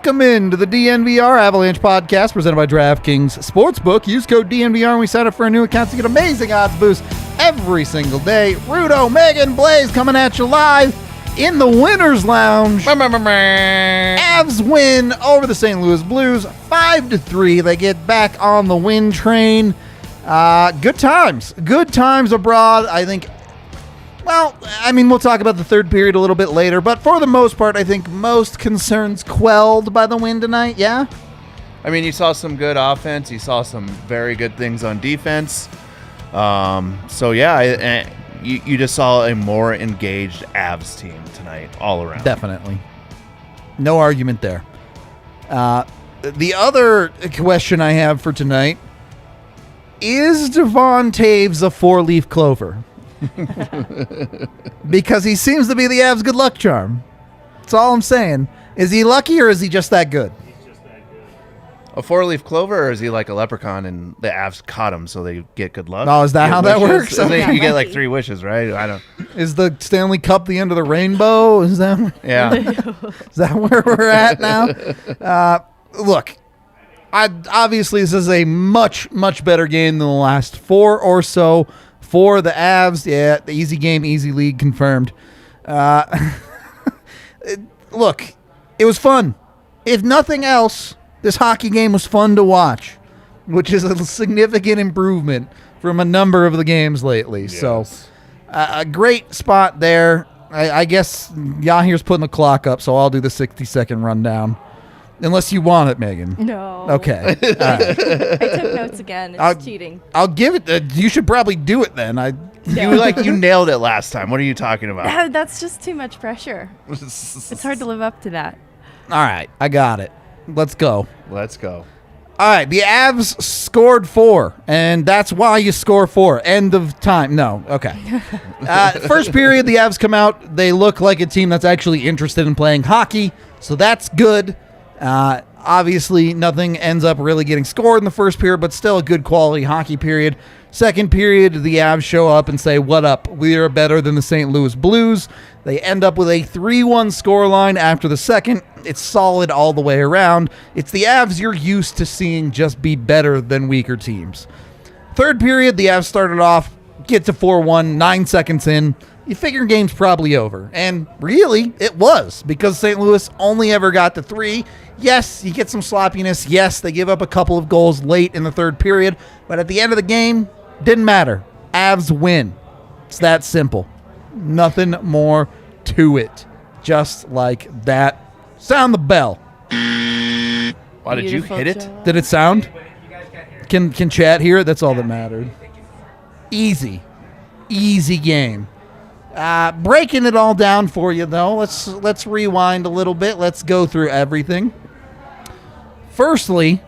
Welcome into the DNVR Avalanche podcast presented by DraftKings Sportsbook. Use code DNVR when we sign up for a new account to get amazing odds boosts every single day. Rudo, Meghan, Blais coming at you live in the Winners Lounge. Avs win over the St. Louis Blues 5-3. They get back on the win train. Good times. Good times abroad. I think, well, I mean, we'll talk about the third period a little bit later, but for the most part, I think most concerns quelled by the win tonight, yeah? I mean, you saw some good offense. You saw some very good things on defense. You just saw a more engaged Avs team tonight all around. Definitely. No argument there. The other question I have for tonight, is Devon Toews a four-leaf clover? Because he seems to be the Avs' good luck charm. That's all I'm saying. Is he lucky or is he just that good? A four-leaf clover, or is he like a leprechaun and the Avs caught him so they get good luck? Oh, is that how that works? You get like 3 wishes, right? I don't. Is the Stanley Cup the end of the rainbow? Is that where we're at now? Look, obviously this is a much, much better game than the last 4 or so for the Avs. Yeah, the easy game, easy league confirmed. Look, it was fun. If nothing else, this hockey game was fun to watch, which is a significant improvement from a number of the games lately. Yes. So, a great spot there. I guess Yahir's putting the clock up, so I'll do the 60-second rundown. Unless you want it, Meghan. No. Okay. All right. I took notes again. It's cheating. I'll give it. You should probably do it then. You nailed it last time. What are you talking about? That's just too much pressure. It's hard to live up to that. All right. I got it. Let's go. Let's go. All right. The Avs scored 4, and that's why you score 4. End of time. No. Okay. First period, the Avs come out. They look like a team that's actually interested in playing hockey, so that's good. Obviously, nothing ends up really getting scored in the first period, but still a good quality hockey period. Second period, the Avs show up and say, what up? We are better than the St. Louis Blues. They end up with a 3-1 scoreline after the second. It's solid all the way around. It's the Avs you're used to seeing just be better than weaker teams. Third period, the Avs started off, get to 4-1, 9 seconds in. You figure game's probably over. And really, it was, because St. Louis only ever got to 3. Yes, you get some sloppiness. Yes, they give up a couple of goals late in the third period. But at the end of the game, didn't matter. Avs win. It's that simple. Nothing more to it. Just like that. Sound the bell. Why did you hit it? Did it sound? Can chat hear it? That's all that mattered. Easy game. Breaking it all down for you, though. Let's rewind a little bit. Let's go through everything. Firstly,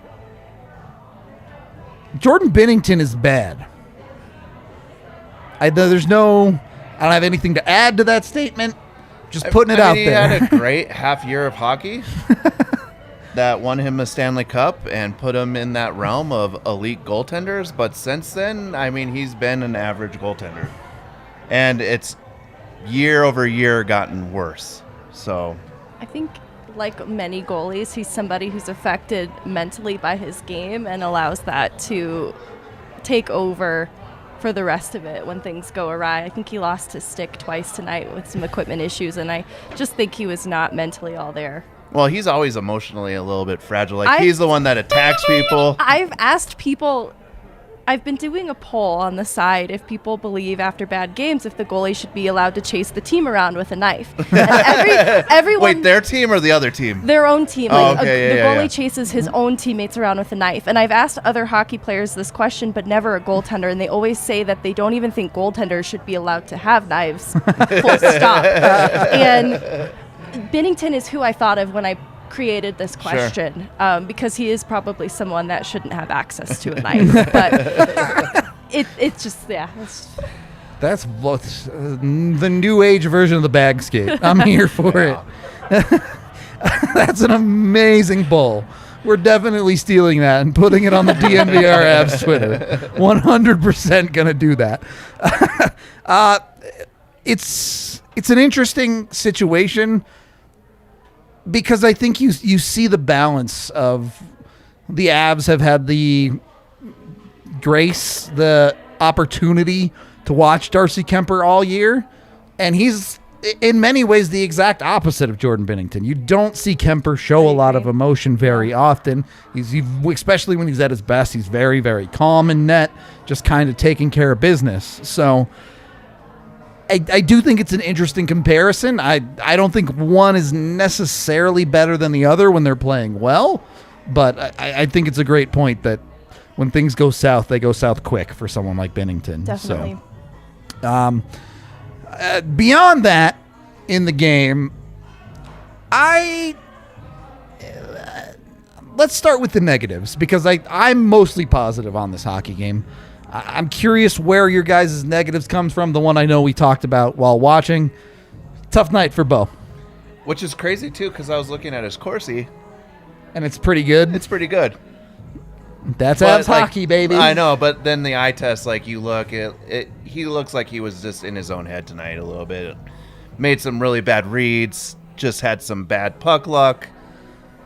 Jordan Bennington is bad. I don't have anything to add to that statement. Just putting it out there. He had a great half year of hockey that won him a Stanley Cup and put him in that realm of elite goaltenders. But since then, I mean, he's been an average goaltender. And it's year over year gotten worse. So I think, like many goalies, he's somebody who's affected mentally by his game and allows that to take over for the rest of it when things go awry. I think he lost his stick twice tonight with some equipment issues, and I just think he was not mentally all there. Well, he's always emotionally a little bit fragile. He's the one that attacks people. I've asked people, I've been doing a poll on the side if people believe after bad games if the goalie should be allowed to chase the team around with a knife. And everyone, wait, their team or the other team? Their own team. Oh, the goalie chases his own teammates around with a knife. And I've asked other hockey players this question, but never a goaltender, and they always say that they don't even think goaltenders should be allowed to have knives. Full stop. And Bennington is who I thought of when I created this question, because he is probably someone that shouldn't have access to a knife. But it's just, yeah. That's the new age version of the bag skate. I'm here for it. That's an amazing poll. We're definitely stealing that and putting it on the DNVR Avs Twitter. 100% going to do that. It's an interesting situation. because I think you see the balance of the Avs have had the grace, the opportunity to watch Darcy Kemper all year, and he's in many ways the exact opposite of Jordan Bennington. You don't see Kemper show a lot of emotion very often. He especially when he's at his best, he's very, very calm in net, just kind of taking care of business. So I do think it's an interesting comparison. I don't think one is necessarily better than the other when they're playing well, but I think it's a great point that when things go south, they go south quick for someone like Bennington. Definitely. So, beyond that, in the game, let's start with the negatives, because I'm mostly positive on this hockey game. I'm curious where your guys' negatives comes from. The one I know we talked about while watching. Tough night for Bo. Which is crazy, too, because I was looking at his Corsi. And it's pretty good. It's pretty good. That's Avs hockey, baby. I know, but then the eye test, you look at it, he looks like he was just in his own head tonight a little bit. Made some really bad reads, just had some bad puck luck.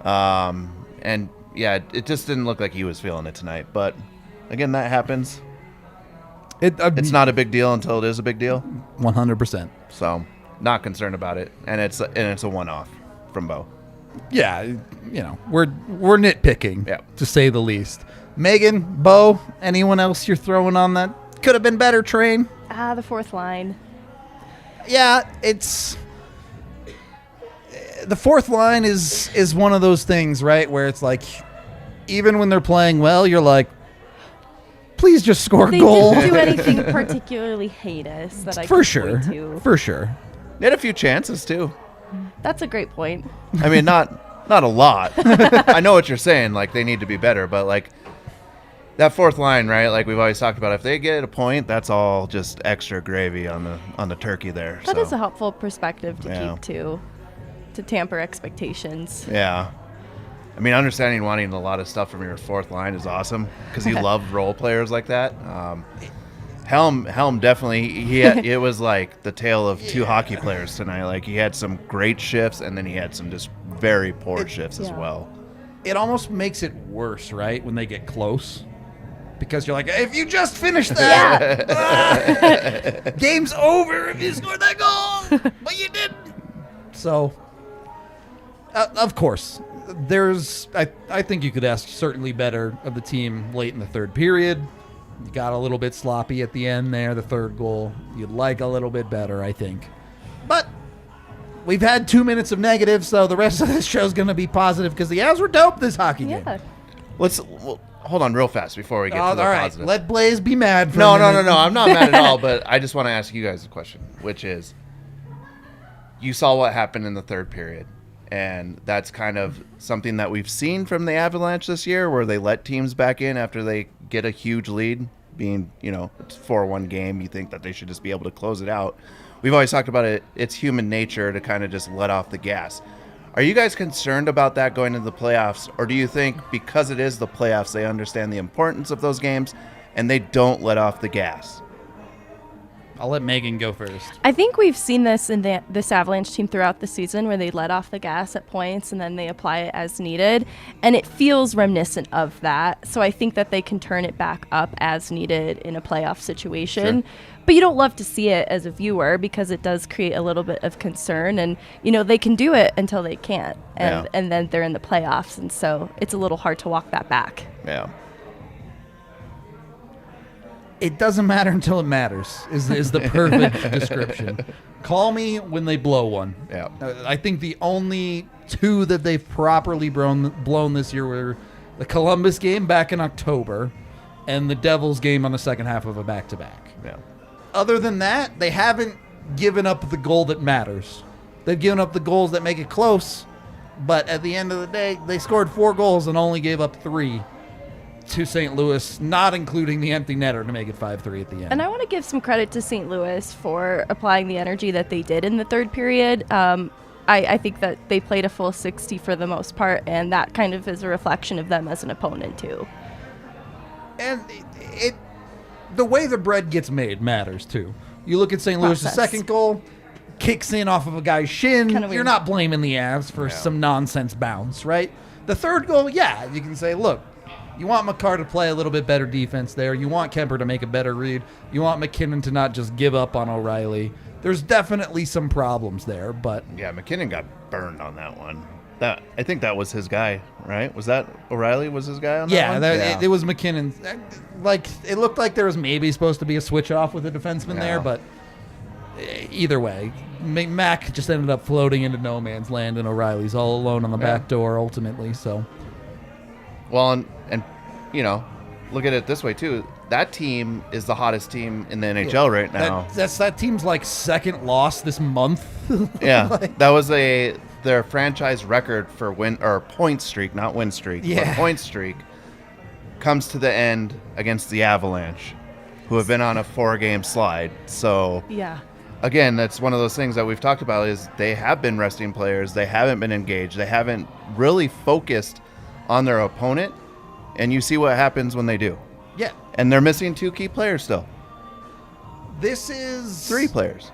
And, yeah, it just didn't look like he was feeling it tonight. But, again, that happens. It's not a big deal until it is a big deal. 100%. So, not concerned about it. And it's a one-off from Bo. Yeah, we're nitpicking, to say the least. Meghan, Bo, anyone else you're throwing on that could have been better train? The fourth line. Yeah, it's the fourth line is one of those things, right, where it's like, even when they're playing well, you're like, please just score a goal. They didn't do anything particularly heinous that I for could sure, point to. For sure. They had a few chances, too. That's a great point. I mean, not a lot. I know what you're saying. They need to be better, but that fourth line, right? We've always talked about, if they get a point, that's all just extra gravy on the turkey there. That is a helpful perspective to keep to temper expectations. Yeah. I mean, understanding wanting a lot of stuff from your fourth line is awesome because you love role players like that. Helm definitely, it was like the tale of two hockey players tonight. He had some great shifts, and then he had some just very poor shifts as well. It almost makes it worse, right, when they get close? Because you're like, if you just finished that, game's over if you scored that goal, but you didn't. So, of course, I think you could ask certainly better of the team late in the third period. You got a little bit sloppy at the end there, the third goal. You'd like a little bit better, I think. But we've had 2 minutes of negative, so the rest of this show is going to be positive because the Avs were dope this hockey game. Hold on real fast before we get to the positive. Let Blais be mad for No, a minute. no. I'm not mad at all, but I just want to ask you guys a question, which is, you saw what happened in the third period, and that's kind of something that we've seen from the Avalanche this year, where they let teams back in after they get a huge lead, being, it's 4-1 game. You think that they should just be able to close it out. We've always talked about it. It's human nature to kind of just let off the gas. Are you guys concerned about that going into the playoffs, or do you think because it is the playoffs, they understand the importance of those games and they don't let off the gas? I'll let Meghan go first. I think we've seen this in this Avalanche team throughout the season, where they let off the gas at points and then they apply it as needed, and it feels reminiscent of that. So I think that they can turn it back up as needed in a playoff situation. Sure. But you don't love to see it as a viewer, because it does create a little bit of concern, and they can do it until they can't, and then they're in the playoffs, and so it's a little hard to walk that back. Yeah. It doesn't matter until it matters is the perfect description. Call me when they blow one. Yeah. I think the only two that they've properly blown this year were the Columbus game back in October and the Devils game on the second half of a back-to-back. Yeah. Other than that, they haven't given up the goal that matters. They've given up the goals that make it close, but at the end of the day, they scored 4 goals and only gave up 3. To St. Louis, not including the empty netter to make it 5-3 at the end. And I want to give some credit to St. Louis for applying the energy that they did in the third period. I think that they played a full 60 for the most part, and that kind of is a reflection of them as an opponent too. And the way the bread gets made matters too. You look at St. Louis' second goal, kicks in off of a guy's shin, Kinda you're weird. not blaming the Avs for some nonsense bounce, right? The third goal, yeah, you can say, look, you want Makar to play a little bit better defense there. You want Kemper to make a better read. You want McKinnon to not just give up on O'Reilly. There's definitely some problems there, but Yeah, McKinnon got burned on that one. I think that was his guy, right? Was that O'Reilly was his guy on that yeah, one? it was McKinnon. Like, it looked like there was maybe supposed to be a switch off with a defenseman there, Yeah. but either way, Mac just ended up floating into no man's land, and O'Reilly's all alone on the back door ultimately. So, Well, and you know, look at it this way too. That team is the hottest team in the NHL right now. that team's like second loss this month. Yeah, Like, that was their franchise record for point streak, not win streak, Yeah. but point streak comes to the end against the Avalanche, who have been on a 4-game slide. So Yeah. again, that's one of those things that we've talked about is they have been resting players, they haven't been engaged, they haven't really focused on their opponent, and you see what happens when they do. yeah, And they're missing 2 key players still. this is 3 players.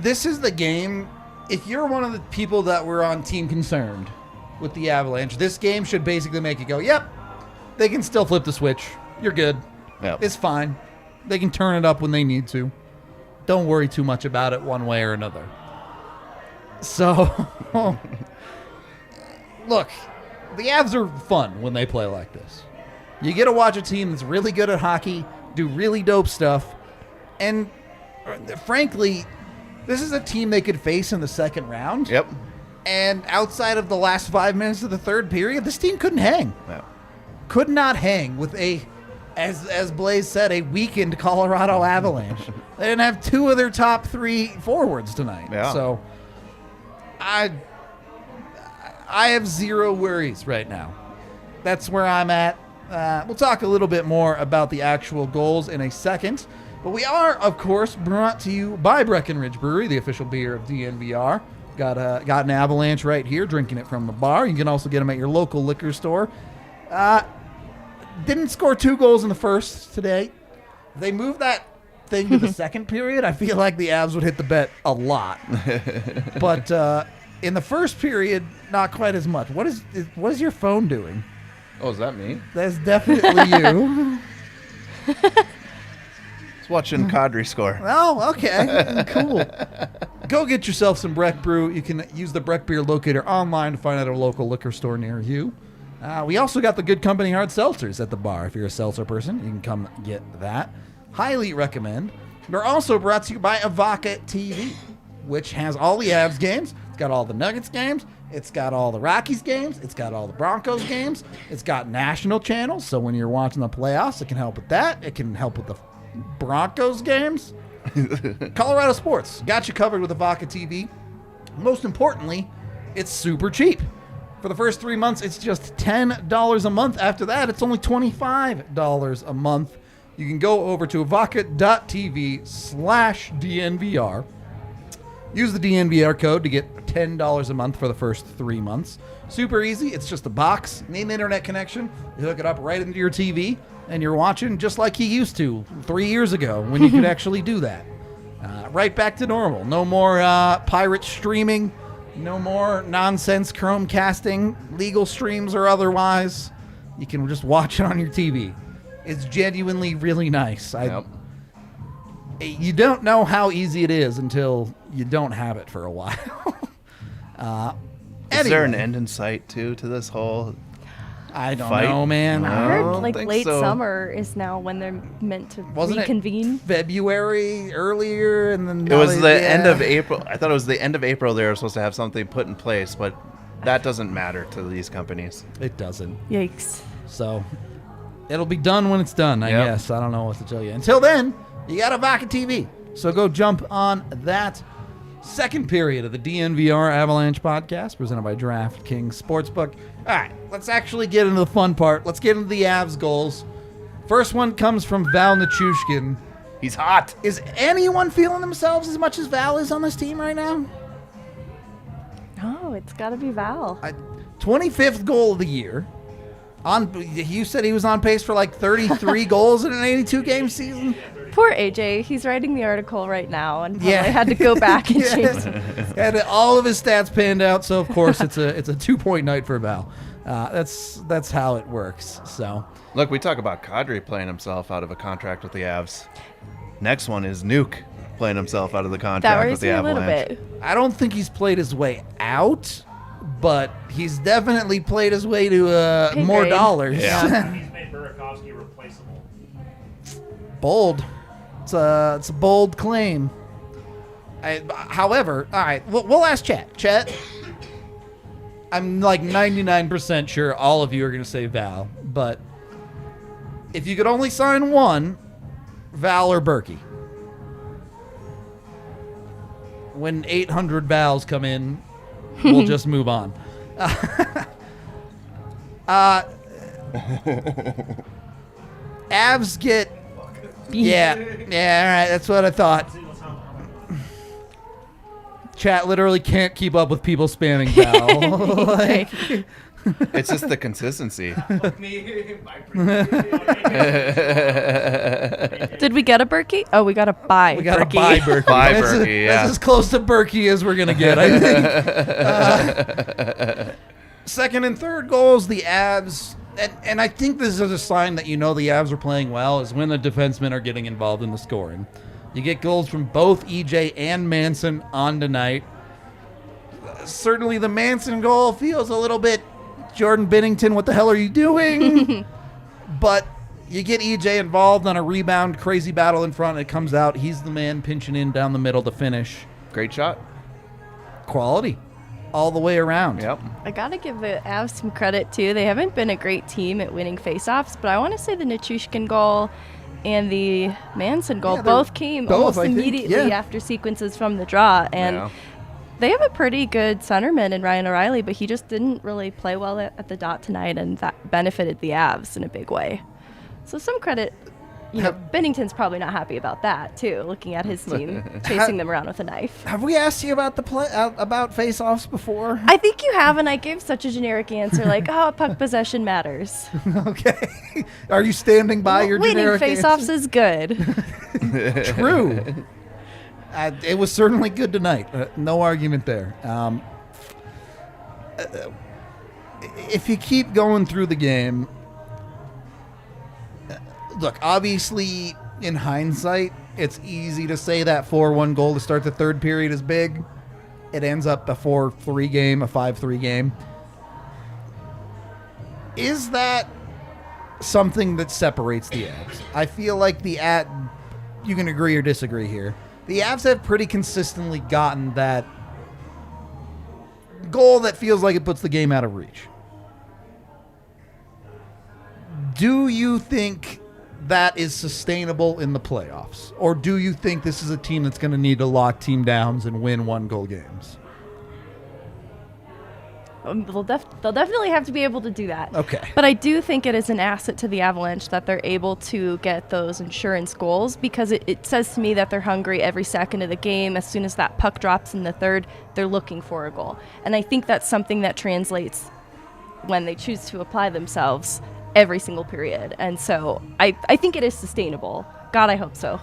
This is the game. If you're one of the people that were on Team Concerned with the Avalanche, this game should basically make you go, yep, they can still flip the switch. You're good. Yep. It's fine. They can turn it up when they need to. Don't worry too much about it one way or another. So, look, the Avs are fun when they play like this. You get to watch a team that's really good at hockey, do really dope stuff, and frankly, this is a team they could face in the second round. Yep. And outside of the last 5 minutes of the third period, this team couldn't hang. Yeah. Could not hang with as Blais said, a weakened Colorado Avalanche. They didn't have 2 of their top 3 forwards tonight. Yeah. So I have 0 worries right now. That's where I'm at. We'll talk a little bit more about the actual goals in a second. But we are, of course, brought to you by Breckenridge Brewery, the official beer of DNVR. Got an Avalanche right here, drinking it from the bar. You can also get them at your local liquor store. Didn't score 2 goals in the first today. If they moved that thing to the second period, I feel like the Avs would hit the bet a lot. But in the first period, not quite as much. What is your phone doing? Oh, is that me? That's definitely you. It's watching Kadri score. Oh, okay. Cool. Go get yourself some Breck Brew. You can use the Breck Beer Locator online to find out a local liquor store near you. We also got the Good Company Hard Seltzers at the bar. If you're a seltzer person, you can come get that. Highly recommend. We're also brought to you by Avaca TV, which has all the Avs games. It's got all the Nuggets games. It's got all the Rockies games. It's got all the Broncos games. It's got national channels, so when you're watching the playoffs, it can help with that. It can help with the Broncos games. Colorado sports got you covered with Avaca TV. Most importantly, it's super cheap. For the first 3 months, it's just $10 a month. After that, it's only $25 a month. You can go over to avaca.tv/DNVR. Use the DNVR code to get $10 a month for the first 3 months. Super easy. It's just a box, need an internet connection. You hook it up right into your TV, and you're watching just like you used to 3 years ago when you could actually do that. Right back to normal. No more pirate streaming. No more nonsense Chromecasting, legal streams or otherwise. You can just watch it on your TV. It's genuinely really nice. Yep. You don't know how easy it is until you don't have it for a while. Is there an end in sight, too, to this whole I don't fight? know, man. No. I I heard don't like think late so. summer is now when they're meant to Wasn't reconvene. it February earlier, and then It was the end of April. I thought it was the end of April they were supposed to have something put in place, but that doesn't matter to these companies. It doesn't. Yikes. So it'll be done when it's done, I Yep. guess. I don't know what to tell you. Until then, you got Avaca TV. So go jump on that. Second period of the DNVR Avalanche podcast presented by DraftKings Sportsbook. All right, let's actually get into the fun part. Let's get into the Avs goals. First one comes from Valeri Nuchushkin. He's hot. Is anyone feeling themselves as much as Val is on this team right now? No, it's got to be Val. 25th goal of the year. You said he was on pace for like 33 goals in an 82-game season? Poor AJ. He's writing the article right now, and probably had to go back and change some things. Had all of his stats panned out, so of course it's a 2-point night for Val. That's how it works. So Look, we talk about Kadri playing himself out of a contract with the Avs. Next one is Nuke playing himself out of the That contract with worries the me a Avalanche. little bit. I don't think he's played his way out, but he's definitely played his way to Pay more grade. dollars. Yeah. He's made Burakovsky replaceable. Bold. It's a bold claim. However, all right, we'll ask Chet. Chet, I'm like 99% sure all of you are going to say Val, but if you could only sign one, Val or Berkey. When 800 Vals come in, we'll just move on. Avs get... Yeah, all right, that's what I thought. Chat literally can't keep up with people spamming Val. Like, It's just the consistency. Did we get a Berkey? Oh, we got a buy. we got to Berkey. buy Berkey. Buy That's Berkey, yeah. That's as close to Berkey as we're going to get, I think. Second and third goals, the Avs, and I think this is a sign that you know the Avs are playing well, is when the defensemen are getting involved in the scoring. You get goals from both EJ and Manson on tonight. Certainly the Manson goal feels a little bit, Jordan Bennington, what the hell are you doing? But you get EJ involved on a rebound, crazy battle in front, and it comes out. He's the man pinching in down the middle to finish. Great shot. Quality all the way around. Yep. I gotta give the Avs some credit too. They haven't been a great team at winning faceoffs, but I want to say the Nuchushkin goal and the Manson goal Yeah, they're both came both, almost I think, immediately yeah. after sequences from the draw, and Yeah. they have a pretty good centerman in Ryan O'Reilly, but he just didn't really play well at the dot tonight, and that benefited the Avs in a big way. So some credit. Bennington's probably not happy about that too, looking at his team chasing them around with a knife. Have we asked you about the play about face-offs before? I think you have, and I gave such a generic answer like, oh, puck possession matters. Okay. Are you standing by your Winning generic face-offs is good. answer? True. It was certainly good tonight. No argument there. If you keep going through the game, look, obviously, in hindsight, it's easy to say that 4-1 goal to start the third period is big. It ends up a 4-3 game, a 5-3 game. Is that something that separates the Avs? I feel like you can agree or disagree here. The Avs have pretty consistently gotten that goal that feels like it puts the game out of reach. Do you think that is sustainable in the playoffs? Or do you think this is a team that's going to need to lock team downs and win 1-goal games? They'll definitely have to be able to do that. Okay. But I do think it is an asset to the Avalanche that they're able to get those insurance goals, because it says to me that they're hungry every second of the game. As soon as that puck drops in the third, they're looking for a goal. And I think that's something that translates when they choose to apply themselves every single period. And so I think it is sustainable. God, I hope so.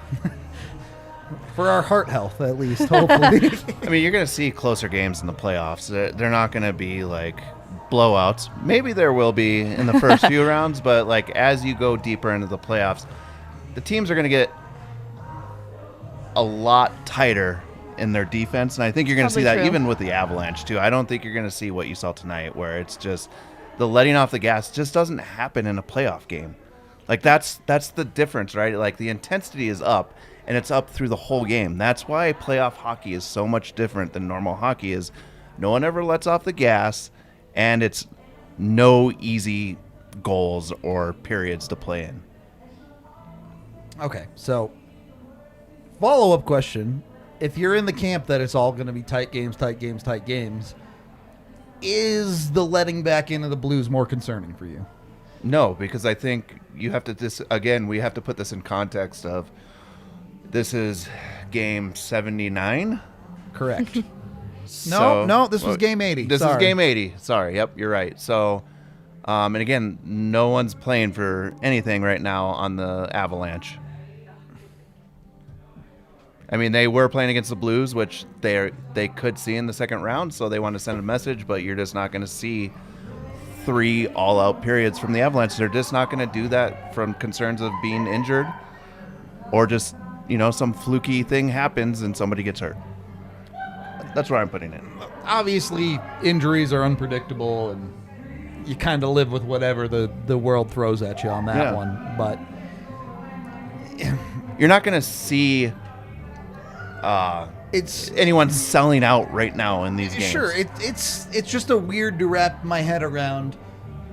For our heart health, at least, hopefully. I mean, you're going to see closer games in the playoffs. They're not going to be like blowouts. Maybe there will be in the first few rounds, but like as you go deeper into the playoffs, the teams are going to get a lot tighter in their defense, and I think you're going to see Probably that true. even with the Avalanche too. I don't think you're going to see what you saw tonight, where it's just the letting off the gas just doesn't happen in a playoff game. Like that's the difference, right? Like the intensity is up, and it's up through the whole game. That's why playoff hockey is so much different than normal hockey. Is no one ever lets off the gas, and it's no easy goals or periods to play in. Okay, so follow-up question. If you're in the camp that it's all going to be tight games, is the letting back into the Blues more concerning for you? No, because I think you have to we have to put this in context of this is game 79. Correct. So- no, this was game 80. This Sorry. is game 80. Sorry. Yep, you're right. So, and again, no one's playing for anything right now on the Avalanche. I mean, they were playing against the Blues, which they could see in the second round, so they want to send a message, but you're just not going to see 3 all-out periods from the Avalanche. They're just not going to do that from concerns of being injured or just, some fluky thing happens and somebody gets hurt. That's where I'm putting it. Obviously, injuries are unpredictable, and you kind of live with whatever the world throws at you on that one. But you're not going to see it's anyone selling out right now in these games. Sure, it's just a weird to wrap my head around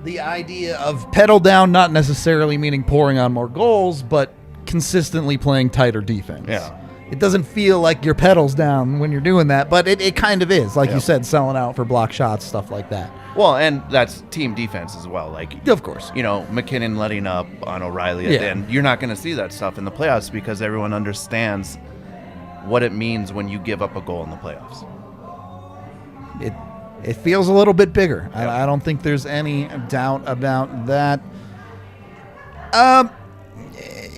the idea of pedal down, not necessarily meaning pouring on more goals, but consistently playing tighter defense. Yeah. It doesn't feel like your pedals down when you're doing that, but it kind of is. Like you said, selling out for block shots, stuff like that. Well, and that's team defense as well. Of course. McKinnon letting up on O'Reilly at the end. You're not going to see that stuff in the playoffs because everyone understands what it means when you give up a goal in the playoffs. It feels a little bit bigger. Yeah. I don't think there's any doubt about that.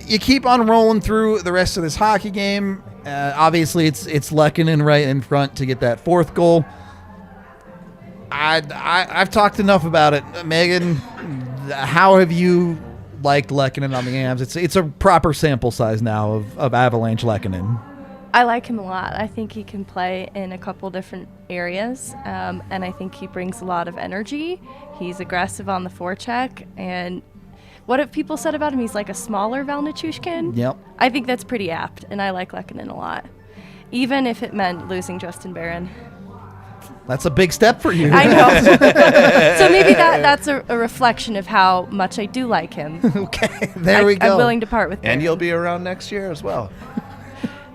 You keep on rolling through the rest of this hockey game. Obviously, it's Lehkonen right in front to get that 4th goal. I've talked enough about it. Meghan, how have you liked Lehkonen on the Avs? It's a proper sample size now of Avalanche Lehkonen. I like him a lot. I think he can play in a couple different areas, and I think he brings a lot of energy. He's aggressive on the forecheck, and what have people said about him? He's like a smaller Valeri Nuchushkin. Yep. I think that's pretty apt, and I like Lehkonen a lot, even if it meant losing Justin Barron. That's a big step for you. I know. So maybe that's a reflection of how much I do like him. Okay, there we go. I'm willing to part with Barron. And you'll be around next year as well.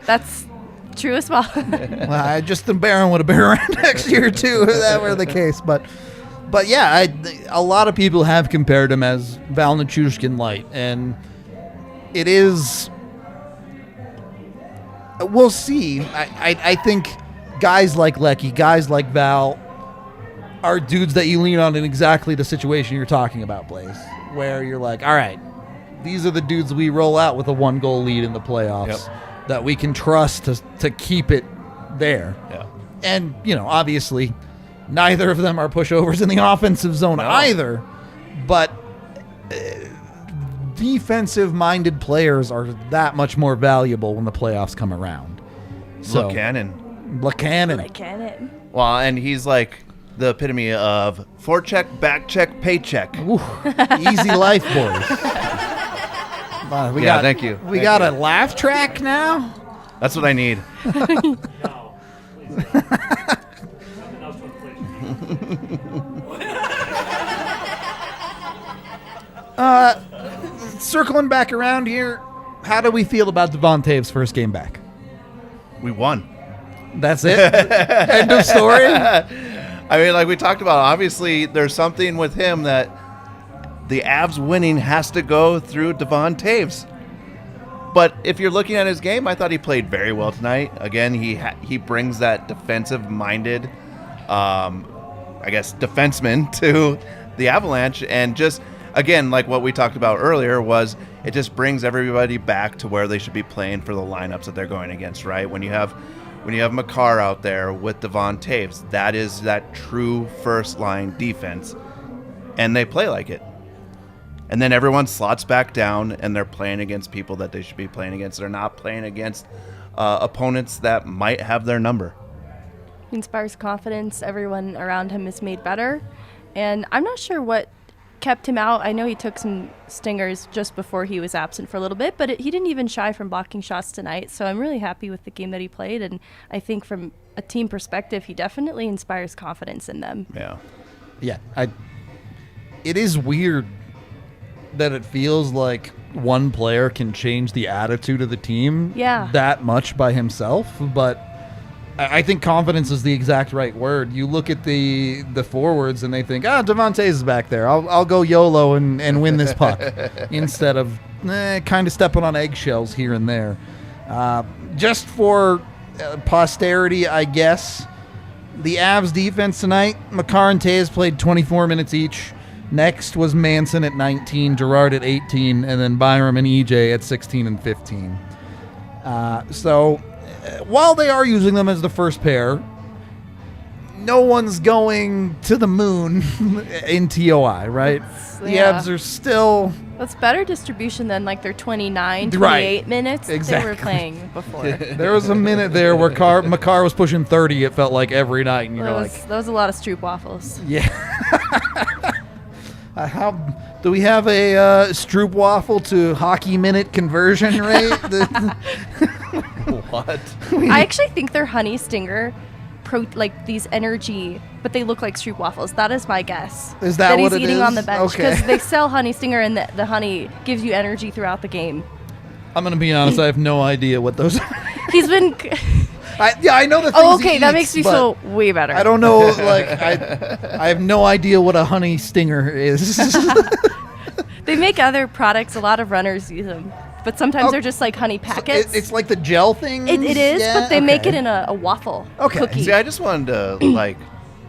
That's true as well. Well, Justin Barron would have been around next year too, if that were the case. But yeah, a lot of people have compared him as Val Nichushkin light, and it is. We'll see. I think guys like Lecky, guys like Val, are dudes that you lean on in exactly the situation you're talking about, Blais, where you're like, all right, these are the dudes we roll out with a 1-goal lead in the playoffs. Yep. That we can trust to keep it there. Yeah. And, obviously, neither of them are pushovers in the offensive zone either. But defensive-minded players are that much more valuable when the playoffs come around. So, Lehkonen. Well, and he's like the epitome of forecheck, backcheck, paycheck. Ooh, easy life, boys. Thank you. We got a laugh track now? That's what I need. No, please. Nothing else to inflate. Circling back around here, how do we feel about Devon Toews' first game back? We won. That's it? End of story? I mean, like we talked about, obviously there's something with him that the Avs winning has to go through Devon Toews. But if you're looking at his game, I thought he played very well tonight. Again, he brings that defensive-minded, defenseman to the Avalanche. And just, again, like what we talked about earlier, was it just brings everybody back to where they should be playing for the lineups that they're going against, right? When you have Makar out there with Devon Toews, that is that true first-line defense, and they play like it. And then everyone slots back down, and they're playing against people that they should be playing against. They're not playing against opponents that might have their number. He inspires confidence. Everyone around him is made better. And I'm not sure what kept him out. I know he took some stingers just before he was absent for a little bit, but he didn't even shy from blocking shots tonight. So I'm really happy with the game that he played. And I think from a team perspective, he definitely inspires confidence in them. Yeah. It is weird that it feels like one player can change the attitude of the team that much by himself, but I think confidence is the exact right word. You look at the forwards and they think, Devon Toews is back there. I'll go YOLO and win this puck instead of kind of stepping on eggshells here and there. Just for posterity, I guess, the Avs defense tonight, Makar and Toews played 24 minutes each. Next was Manson at 19, Girard at 18, and then Byram and EJ at 16 and 15. So while they are using them as the first pair, no one's going to the moon in TOI, right? The Yeah. Avs are still... That's better distribution than like their 29, Right. 28 minutes Exactly. they were playing before. There was a minute there where Makar was pushing 30, it felt like, every night, and you're like... That was a lot of Stroop waffles. Yeah. How do we have a Stroop waffle to hockey minute conversion rate? What? I actually think they're honey stinger, like these energy, but they look like Stroop waffles. That is my guess. Is that what he's it eating is? on the bench Okay. because they sell honey stinger, and the honey gives you energy throughout the game. I'm gonna be honest. I have no idea what those are. He's been. I know the things Oh, he okay, that eats, makes me but feel way better. I don't know. Like I have no idea what a honey stinger is. They make other products. A lot of runners use them, but sometimes Oh, they're just like honey packets. It's like the gel thing. It is, Yeah? but they make Okay. it in a waffle Okay. cookie. See, I just wanted to, like,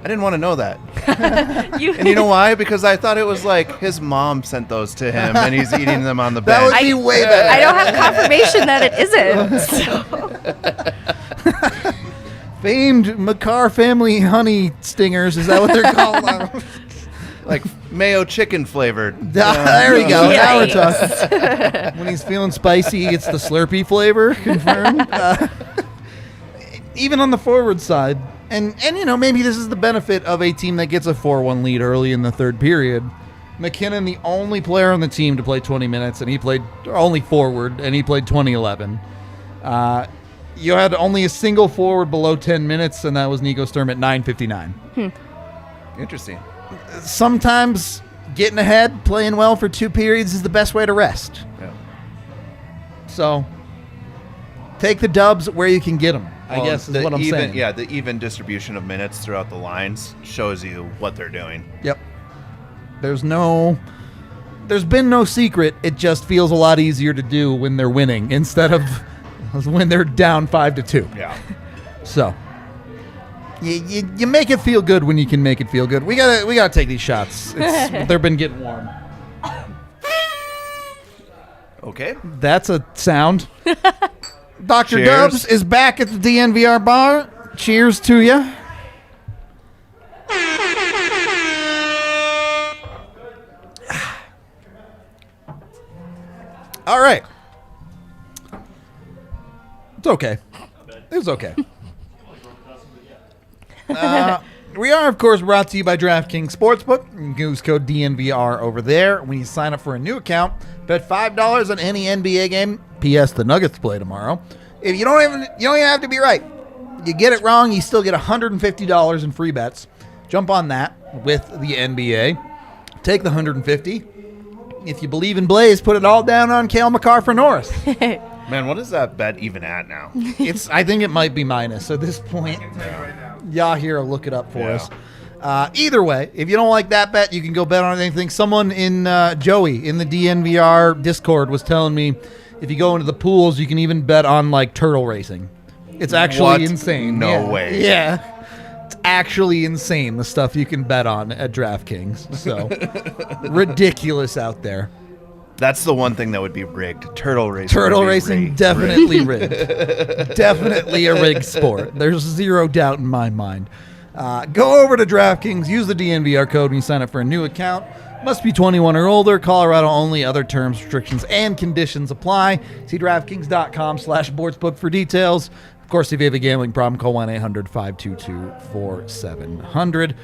I didn't want to know that. And you you know why? Because I thought it was like his mom sent those to him and he's eating them on the That bench. would be way better. I don't have confirmation that it isn't. So. Famed Makar family honey stingers. Is that what they're called? Like mayo chicken flavored. There we go. Now we're Yikes. talking. When he's feeling spicy, he gets the Slurpee flavor. Confirmed. Even on the forward side, and you know, maybe this is the benefit of a team that gets a 4-1 lead early in the third period. McKinnon, the only player on the team to play 20 minutes, and he played only forward, and he played 2011. You had only a single forward below 10 minutes, and that was Nico Sturm at 9:59. Interesting. Sometimes getting ahead, playing well for 2 periods is the best way to rest. Yeah. So take the dubs where you can get them, I Well, guess is the what I'm even, saying. Yeah, the even distribution of minutes throughout the lines shows you what they're doing. Yep. There's been no secret. It just feels a lot easier to do when they're winning instead of when they're down 5-2. Yeah. So you make it feel good when you can make it feel good. We gotta take these shots. They've been getting warm. Okay. That's a sound. Dr. Cheers. Dubs is back at the DNVR bar. Cheers to you. All right. It's okay. It was okay. We are, of course, brought to you by DraftKings Sportsbook. You can use code DNVR over there. When you sign up for a new account, bet $5 on any NBA game. P.S. The Nuggets play tomorrow. If you don't even have to be right. You get it wrong, you still get $150 in free bets. Jump on that with the NBA. Take the $150. If you believe in Blais, put it all down on Cale Makar for Norris. Man, what is that bet even at now? I think it might be minus at this point. Yahir will look it up for us. Either way, if you don't like that bet, you can go bet on anything. Someone in Joey in the DNVR Discord was telling me if you go into the pools, you can even bet on like turtle racing. It's actually What? insane. No Yeah. way. Yeah. It's actually insane, the stuff you can bet on at DraftKings. So ridiculous out there. That's the one thing that would be rigged. Turtle racing. Turtle would be racing, rigged. definitely rigged. Definitely a rigged sport. There's zero doubt in my mind. Go over to DraftKings, use the DNVR code when you sign up for a new account. Must be 21 or older, Colorado only, other terms, restrictions, and conditions apply. See DraftKings.com/sportsbook for details. Of course, if you have a gambling problem, call 1-800-522-4700.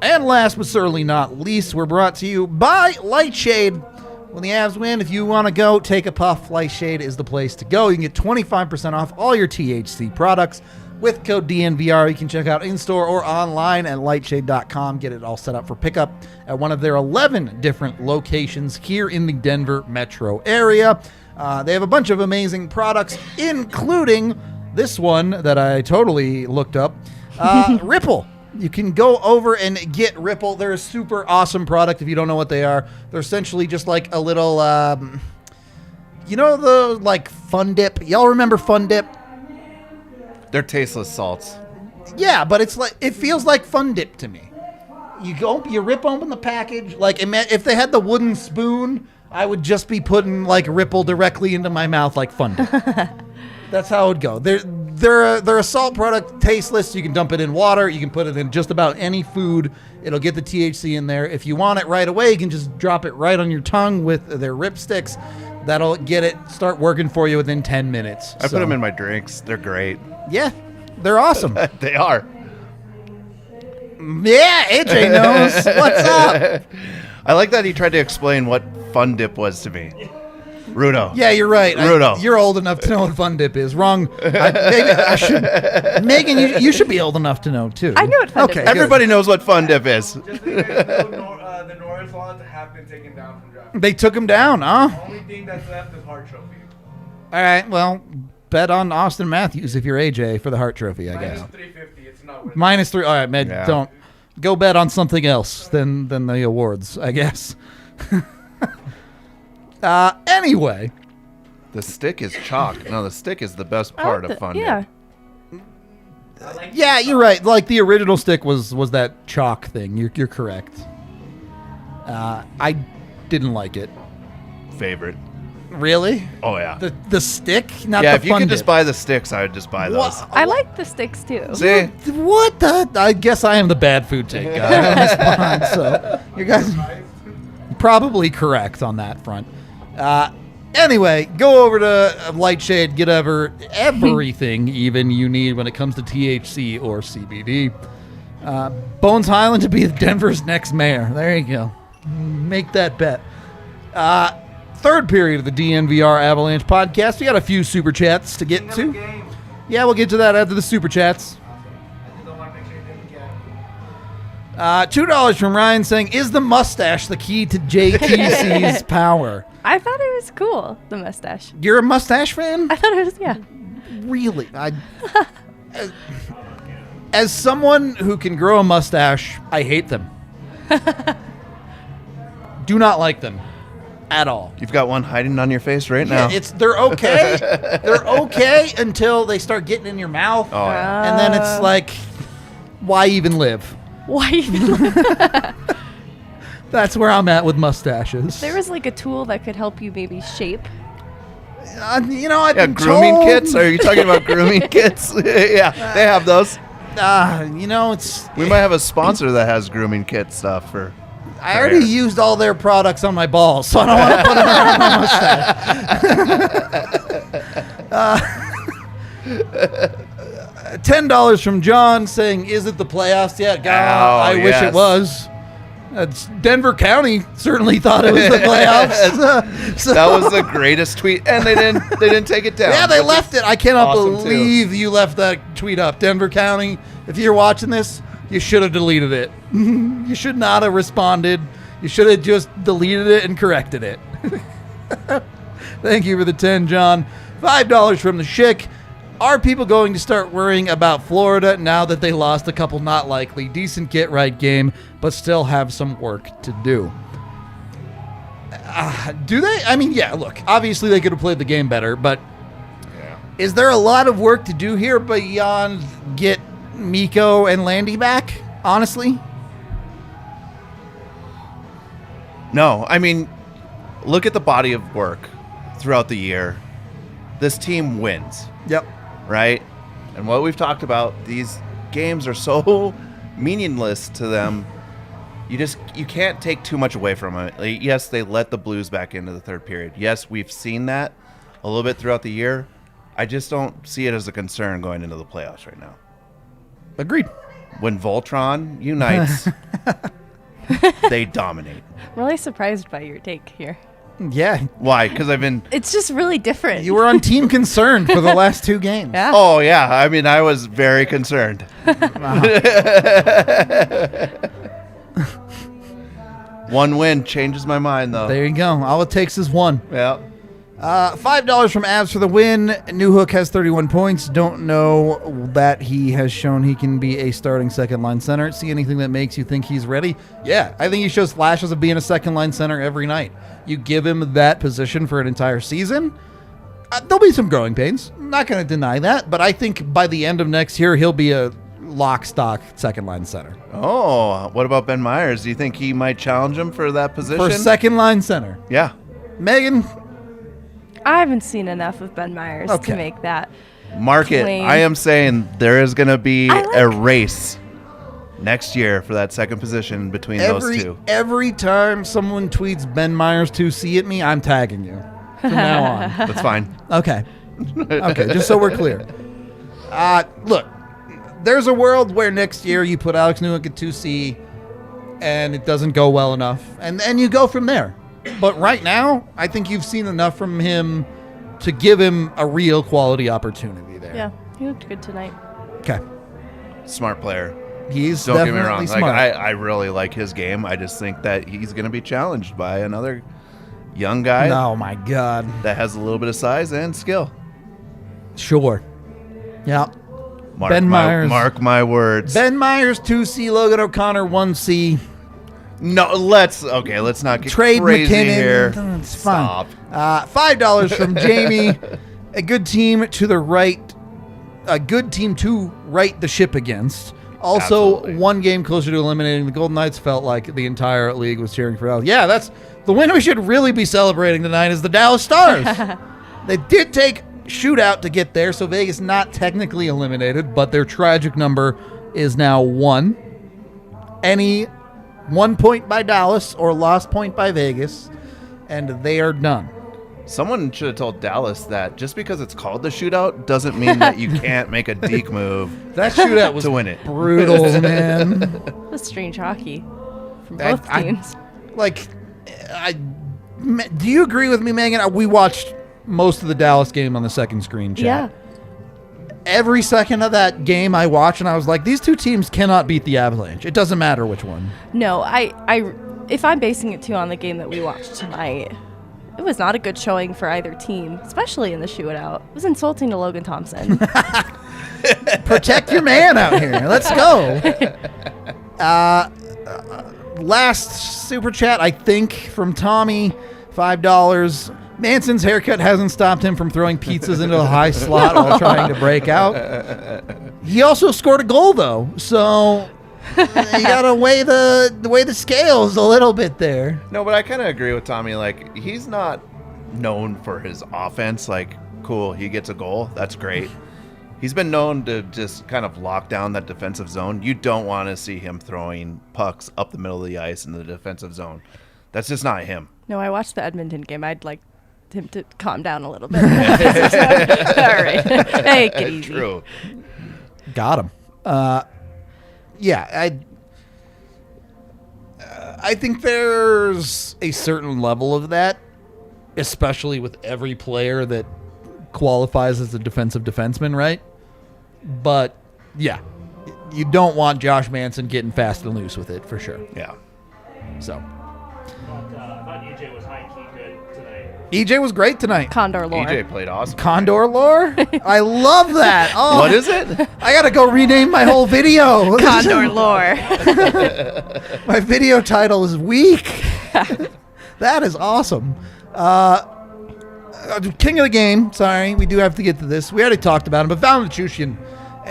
And last but certainly not least, we're brought to you by Lightshade. When the Avs win, if you want to go take a puff, Lightshade is the place to go. You can get 25% off all your THC products with code DNVR. You can check out in-store or online at lightshade.com. Get it all set up for pickup at one of their 11 different locations here in the Denver metro area. They have a bunch of amazing products, including this one that I totally looked up, Ripple. You can go over and get Ripple. They're a super awesome product if you don't know what they are. They're essentially just like a little, you know the like Fun Dip? Y'all remember Fun Dip? They're tasteless salts. Yeah, but it's like it feels like Fun Dip to me. You rip open the package. Like if they had the wooden spoon I would just be putting like Ripple directly into my mouth like Fun Dip. That's how it would go. They're a salt product, tasteless. You can dump it in water. You can put it in just about any food. It'll get the THC in there. If you want it right away, you can just drop it right on your tongue with their rip sticks. That'll get it start working for you within 10 minutes. I put them in my drinks. They're great. Yeah, they're awesome. They are. Yeah, AJ knows. What's up? I like that he tried to explain what Fun Dip was to me. Rudo. Yeah, you're right. Rudo. You're old enough to know what Fun Dip is. Wrong. Maybe I should. Megan, you should be old enough to know too. I know what Fun Dip is. Everybody knows what Fun Dip is. Just so you guys know, the Norris laws have been taken down from draft. They took him down, huh? The only thing that's left is Hart Trophy. All right. Well, bet on Austin Matthews if you're AJ for the Hart Trophy, I guess. Minus 350. It's not worth it. -3. All right, man. Yeah. Don't go bet on something else than the awards, I guess. Anyway. The stick is chalk. No, the stick is the best part of Fun Yeah. Dip. Yeah, you're right. Like the original stick was that chalk thing. You're correct. I didn't like it. Favorite. Really? Oh, yeah. The stick? Not Yeah, the if you Fun could Dip. just buy the sticks, I would just buy those. What? I like the sticks too. See? What the? I guess I am the bad food take guy on this pod, so you guys are probably correct on that front. Anyway, go over to Lightshade, get everything even you need when it comes to THC or CBD. Bones Highland to be Denver's next mayor. There you go. Make that bet. Third period of the DNVR Avalanche podcast. We got a few super chats to get to. Game. Yeah, we'll get to that after the super chats. I just don't want to make sure you didn't get. $2 from Ryan saying, "Is the mustache the key to JTC's power?" I thought it was cool, the mustache. You're a mustache fan? I thought it was, yeah. Really? As someone who can grow a mustache, I hate them. Do not like them at all. You've got one hiding on your face right now. Yeah, they're okay. They're okay until they start getting in your mouth. Oh, yeah. And then it's like, why even live? Why even? That's where I'm at with mustaches. There was like a tool that could help you maybe shape. I've Yeah, been grooming told- kits? Are you talking about grooming kits? Yeah, they have those. It's. We might have a sponsor that has grooming kit stuff for. I already used all their products on my balls, so I don't want to put them around my mustache. $10 from John saying, "Is it the playoffs yet?" God, I wish it yes. was. Denver County certainly thought it was the playoffs. So- That was the greatest tweet, and they didn't take it down. Yeah, they left it. I cannot awesome, too. believe you left that tweet up. Denver County, if you're watching this, you should have deleted it. You should not have responded. You should have just deleted it and corrected it. Thank you for the 10, John. $5 from the Schick. Are people going to start worrying about Florida now that they lost a couple not likely decent get-right game, but still have some work to do? Do they? I mean, yeah, look, obviously they could have played the game better, but is there a lot of work to do here beyond get Mikko and Landy back, honestly? No, I mean, look at the body of work throughout the year. This team wins, Yep. right? And what we've talked about, these games are so meaningless to them. You can't take too much away from it. Like, yes, they let the Blues back into the third period. Yes, we've seen that a little bit throughout the year. I just don't see it as a concern going into the playoffs right now. Agreed. When Voltron unites, they dominate. Really surprised by your take here. Yeah. Why? Because I've been... It's just really different. You were on team concerned for the last two games. Yeah. Oh, yeah. I mean, I was very concerned. One win changes my mind, though. There you go. All it takes is one. Yeah. $5 from Avs for the win. Newhook has 31 points. Don't know that he has shown he can be a starting second-line center. See anything that makes you think he's ready? Yeah, I think he shows flashes of being a second-line center every night. You give him that position for an entire season, there'll be some growing pains. I'm not going to deny that, but I think by the end of next year, he'll be a lock-stock second-line center. Oh, what about Ben Myers? Do you think he might challenge him for that position? For second-line center. Yeah. Megan? I haven't seen enough of Ben Myers Okay. to make that. Mark it. Plain. I am saying there is going to be I a like- race next year for that second position between those two. Every time someone tweets Ben Myers 2C at me, I'm tagging you from now on. That's fine. Okay. Okay, just so we're clear. Look, there's a world where next year you put Alex Newhook at 2C and it doesn't go well enough, and you go from there. But right now, I think you've seen enough from him to give him a real quality opportunity there. Yeah, he looked good tonight. Okay. Smart player. He's Don't get me definitely wrong. Like smart. I really like his game. I just think that he's going to be challenged by another young guy Oh, my God. that has a little bit of size and skill. Sure. Yeah. Mark Ben my, Myers. Mark my words. Ben Myers, 2C. Logan O'Connor, 1C. No, let's not get Trade crazy McKinnon. here. It's fine. Stop. $5 from Jamie. A good team to the right. A good team to right the ship against. Also, Absolutely. one game closer to eliminating the Golden Knights. Felt like the entire league was cheering for Dallas. Yeah, that's the win we should really be celebrating tonight is the Dallas Stars. They did take shootout to get there, so Vegas not technically eliminated, but their tragic number is now 1. Any 1 point by Dallas or lost point by Vegas, and they are done. Someone should have told Dallas that just because it's called the shootout doesn't mean that you can't make a deke move That shootout was to win it. brutal, man. That's strange hockey from I- both I- teams. Do you agree with me, Megan? We watched most of the Dallas game on the second screen chat. Yeah. Every second of that game I watched, and I was like, these two teams cannot beat the Avalanche. It doesn't matter which one. No, if I'm basing it too on the game that we watched tonight, it was not a good showing for either team, especially in the shootout. It was insulting to Logan Thompson. Protect your man out here. Let's go. Last super chat, I think, from Tommy, $5. Manson's haircut hasn't stopped him from throwing pizzas into a high slot while trying to break out. He also scored a goal, though, so you gotta weigh the scales a little bit there. No, but I kind of agree with Tommy. Like, he's not known for his offense. Like, cool, he gets a goal. That's great. He's been known to just kind of lock down that defensive zone. You don't want to see him throwing pucks up the middle of the ice in the defensive zone. That's just not him. No, I watched the Edmonton game. I'd like him to calm down a little bit. All right. Hey, get easy. True. Got him. Yeah, I think there's a certain level of that, especially with every player that qualifies as a defensive defenseman, right? But, yeah, you don't want Josh Manson getting fast and loose with it, for sure. Yeah. So, I thought EJ was high-key good tonight. EJ was great tonight. Condor lore. EJ played awesome. Condor lore? I love that. Oh, What is it? I got to go rename my whole video. Condor lore. My video title is weak. That is awesome. King of the game. Sorry, we do have to get to this. We already talked about him, but Valeri Nuchushkin,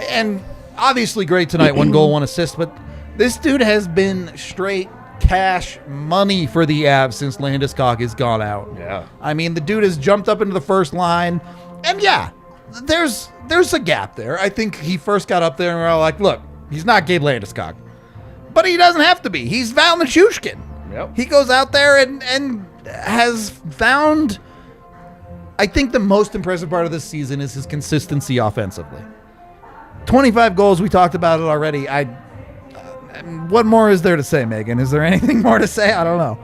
and obviously great tonight. 1 goal, 1 assist. But this dude has been straight cash money for the Avs since Landeskog has gone out. Yeah. I mean, the dude has jumped up into the first line, and yeah, there's a gap there. I think he first got up there and we're all like, look, he's not Gabe Landeskog, but he doesn't have to be. He's Valeri Nuchushkin. Yep. He goes out there and has found, I think the most impressive part of this season is his consistency offensively. 25 goals, we talked about it already. What more is there to say, Megan? Is there anything more to say? I don't know.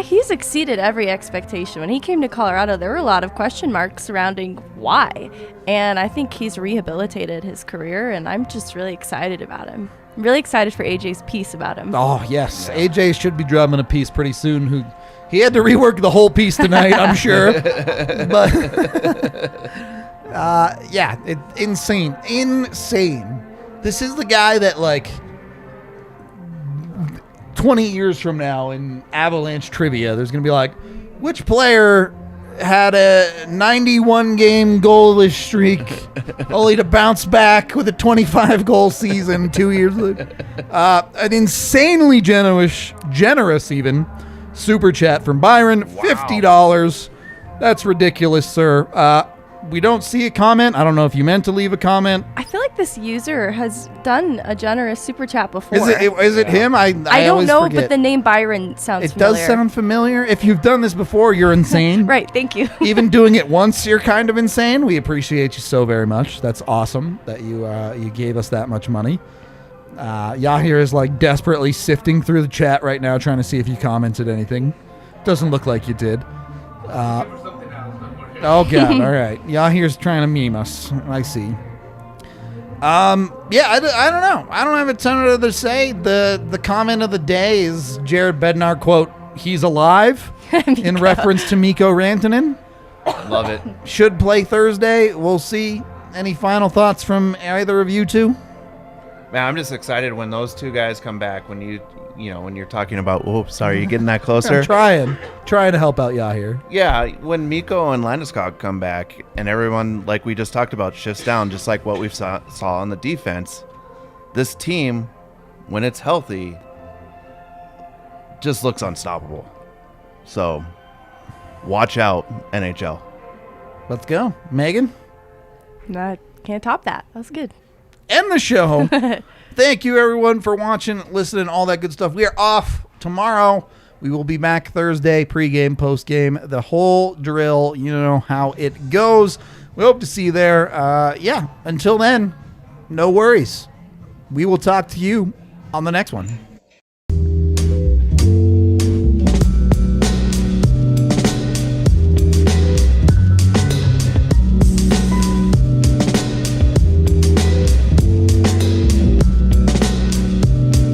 He's exceeded every expectation. When he came to Colorado, there were a lot of question marks surrounding why. And I think he's rehabilitated his career, and I'm just really excited about him. I'm really excited for AJ's piece about him. Oh, yes. AJ should be drumming a piece pretty soon. He had to rework the whole piece tonight, I'm sure. But, yeah, insane. Insane. This is the guy that, like, 20 years from now in Avalanche trivia, there's going to be like, which player had a 91-game goalless streak only to bounce back with a 25-goal season 2 years later? An insanely generous even, super chat from Byron, $50. That's ridiculous, sir. We don't see a comment. I don't know if you meant to leave a comment. I feel like this user has done a generous super chat before. Is it him? I don't always know, forget. but the name Byron sounds It familiar. does sound familiar. If you've done this before, you're insane. Right, thank you. Even doing it once, you're kind of insane. We appreciate you so very much. That's awesome that you gave us that much money. Yahir is like desperately sifting through the chat right now, trying to see if you commented anything. Doesn't look like you did. Oh God! All right, Yahir's trying to meme us. I see. Yeah, I don't know. I don't have a ton other to say. The comment of the day is Jared Bednar quote, "He's alive," in reference to Mikko Rantanen. Love it. Should play Thursday. We'll see. Any final thoughts from either of you two? Man, I'm just excited when those two guys come back. When when you're talking about, sorry, you getting that closer? I'm trying to help out Yahir. Yeah, when Mikko and Landeskog come back and everyone, like we just talked about, shifts down, just like what we saw on the defense, this team, when it's healthy, just looks unstoppable. So, watch out, NHL. Let's go. Megan? I can't top that. That was good. End the show. Thank you, everyone, for watching, listening, all that good stuff. We are off tomorrow. We will be back Thursday, pregame, postgame, the whole drill. You know how it goes. We hope to see you there. Until then, no worries. We will talk to you on the next one.